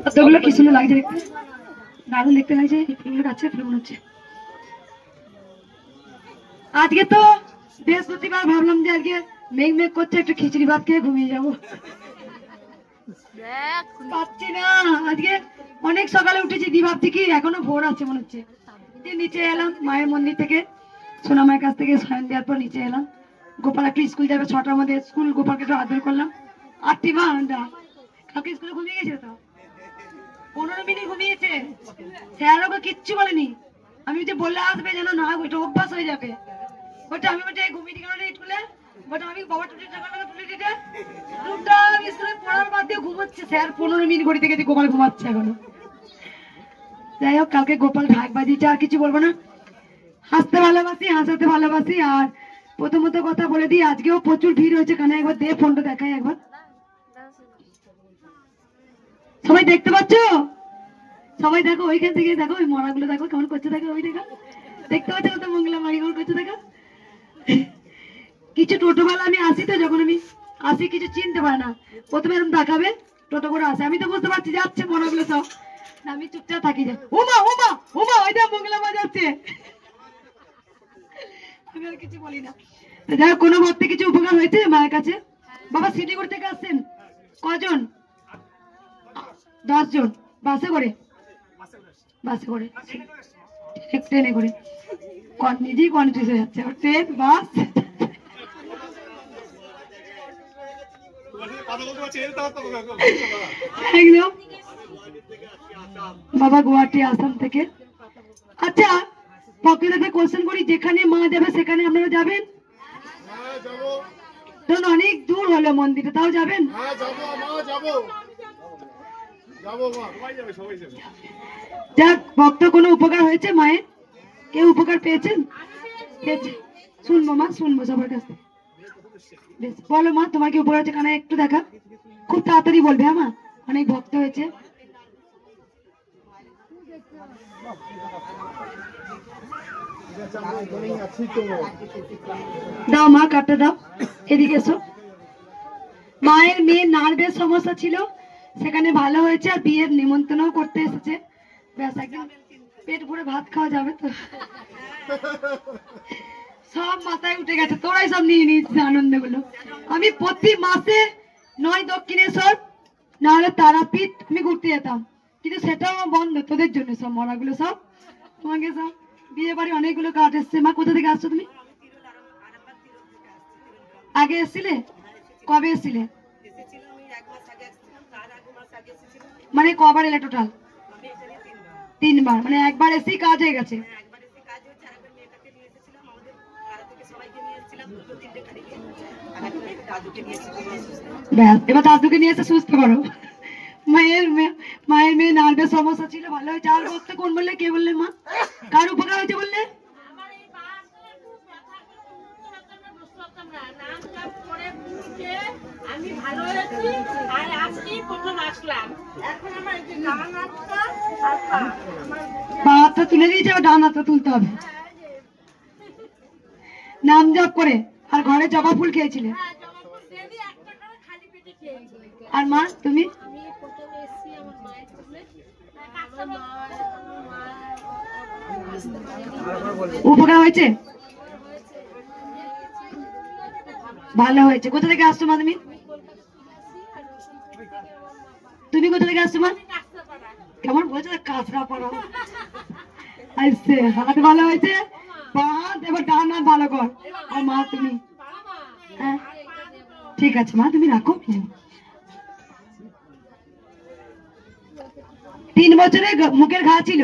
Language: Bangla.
কতগুলো কি সুন্দর লাগছে দেখতে, দারুণ দেখতে লাগছে। ফুলগুলো গাছে ফুল মনে হচ্ছে। আজকে তো বৃহস্পতিবার, ভাবলাম যে আজকে মেঘ মেঘ করছে, একটু খিচুড়ি ভাত খেয়ে ঘুমিয়ে যাবো। পাচ্ছি না, আজকে অনেক সকালে উঠেছি, দি ভাবছি কি এখনো ভোর আছে মনে হচ্ছে। নিচে এলাম মায়ের মন্দির থেকে, সোনা মায়ের কাছ থেকে স্বয়ং দেওয়ার পর নিচে এলাম। গোপাল একটু স্কুল যাবে 6টার মধ্যে, স্কুল গোপালকে একটু আদর করলাম। 8টি ঘন্টা কালকে স্কুলে ঘুমিয়ে গেছে, তো 15 মিনিট ঘুমিয়েছে। স্যার ওকে কিচ্ছু বলেনি। আমি যে বললে আসবে যেন না, ওইটা অভ্যাস হয়ে যাবে। ওটা আমি বলছি ঘুমিয়ে কেন স্কুলে, বলটা আমি বাবা টুটি তুলে দিতে দুটা স্কুলে পড়ার বাদ দিয়ে ঘুমাচ্ছে। স্যার 15 মিনিট ঘড়ি থেকে গোপাল ঘুমাচ্ছে এখনো। যাই হোক, কালকে গোপাল ঢাক বাজিয়েছে, আর কিছু বলবো না। হাসতে ভালোবাসি, হাসাতে ভালোবাসি। আর প্রথমত কথা বলে দিই, আজকেও প্রচুর ভিড় হয়েছে। কানে একবার দে, ফোনটা দেখাই একবার। সবাই দেখতে পাচ্ছ? সবাই দেখো, ওইখান থেকে দেখো, ওই মরাগুলো দেখো কেমন করছে, দেখো ওই দেখো, দেখতে পাচ্ছ তো মঙ্গলা মাই কেমন করছে দেখো। কিছু টোটোওয়ালা, আমি আসি তো, যখন আমি আসি কিছু চিনতে পারে না, প্রথমে এরকম দেখাবে টোটো করে আসে। আমি তো বুঝতে পারছি যাচ্ছে মরাগুলো সব, আমি চুপচাপ থাকি যে উমা উমা উমা ওই দেখ মঙ্গলা মা যাচ্ছে। আমি আর কিছু বলি না। যাই হোক, কোনো ভক্তি কিছু উপকার হয়েছে মায়ের কাছে? বাবা শিলিগুড়ি থেকে আসছেন কজন? 10 জন। বাসে করে? বাসে করে, ট্রেনে করে। নিজেই কনফিউজ হয়ে যাচ্ছে, ট্রেন বাস। একদম বাবা গুয়াহাটি আসাম থেকে। আচ্ছা ভক্তদের কোশ্চেন করি, যেখানে মা যাবে সেখানে আপনারা যাবেন? ধরুন অনেক দূর হলো মন্দিরে, তাও যাবেন? যাক, ভক্ত কোনো উপকার হয়েছে মায়ের? কেউ উপকার পেয়েছেন? শুনবো মা, শুনবো সবার কাছে। বেশ, বলো মা তোমার কি উপকার হয়েছে? কানে একটু দেখা, খুব তাড়াতাড়ি বলবে। হ্যাঁ মা, অনেক ভক্ত হয়েছে। দাও মা, কাটটা দাও, এদিকে এসো। মায়ের মেয়ে নার্ভের সমস্যা ছিল, সেখানে ভালো হয়েছে। আর বিয়ের নিমন্ত্রণ করতে এসেছে। ব্যাস, একদম পেট ভরে ভাত খাওয়া যাবে তো। সব মাথায় উঠে গেছে, তোরাই সব নিয়ে নিয়েছিস আনন্দ গুলো। আমি প্রতি মাসে নয় দক্ষিণেশ্বর না হলে তারাপীঠ আমি ঘুরতে যেতাম, কিন্তু সেটাও বন্ধ তোদের জন্য। সব মরাগুলো সব তোমাকে, সব বিয়ে বাড়ি অনেকগুলো কাঠ এসছে। মা কোথা থেকে আসছো তুমি? আগে এসছিলে? কবে এসছিলে? মানে কবার এলে টোটাল? 3বার, মানে একবার এসেই কাজ হয়ে গেছে। এবার দাদুকে নিয়ে এসে সুস্থ করো। মায়ের মেয়ে নার্ভের সমস্যা ছিল, ভালো হয়েছে। আর ভক্ত কোন বললে, কে বললে মা? কার উপকার হয়েছে বললে? হাতটা তুলে দিয়েছে, আবার ডান হাতটা তুলতে হবে নাম জপ করে। আর ঘরে জবা ফুল খেয়েছিলে? আর মা তুমি? উপকার হয়েছে? ভালো হয়েছে। কোথা থেকে আসছো মা তুমি? তুমি কোথা থেকে আসছো মা? কেমন বলছো? কাঁচরা পড়া আসছে। হাত ভালো হয়েছে, হাত এবার ডান হাত ভালো কর। আর মা তুমি? হ্যাঁ ঠিক আছে মা, তুমি রাখো। 3 বছরে মুখের ঘা ছিল?